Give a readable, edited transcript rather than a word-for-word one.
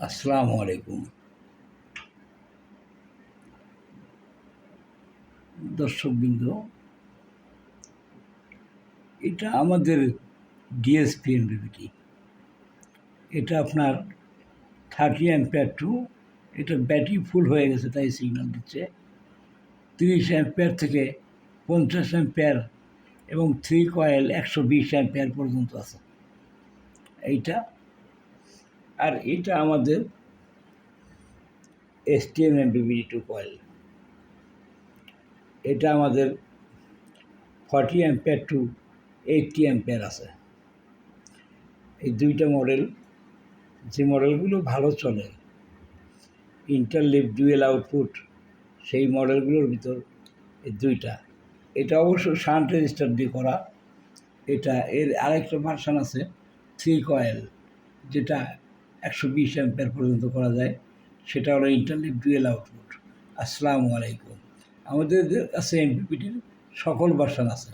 আসসালামু আলাইকুম দর্শকবৃন্দ। এটা আমাদের ডিএসপি এমপিপিটি। এটা আপনার 30 অ্যাম্পিয়ার টু, এটা ব্যাটারি ফুল হয়ে গেছে তাই সিগন্যাল দিচ্ছে। 30 অ্যাম্পিয়ার থেকে 50 অ্যাম্পিয়ার এবং 3 কয়েল 120 অ্যাম্পিয়ার পর্যন্ত আছে এইটা। আর এটা আমাদের এসটিএম এমপিপিটি 2 কয়েল। এটা আমাদের 40 অ্যাম্পিয়ার টু 80 অ্যাম্পিয়ার আছে। এই দুইটা মডেল, যে মডেলগুলো ভালো চলে, ইন্টারলিভ ডুয়েল আউটপুট, সেই মডেলগুলোর ভিতর এই দুইটা। এটা অবশ্য শান্ট রেজিস্টার দিয়ে করা। এটা এর আরেকটা ভার্সান আছে 3 কয়েল, যেটা 120 অ্যাম্পিয়ার পর্যন্ত করা যায়, সেটা হলো ইন্টারলিভ ডুয়েল আউটপুট। আসসালামু আলাইকুম। আমাদের কাছে এমপিপিটির সকল ভার্সান আছে।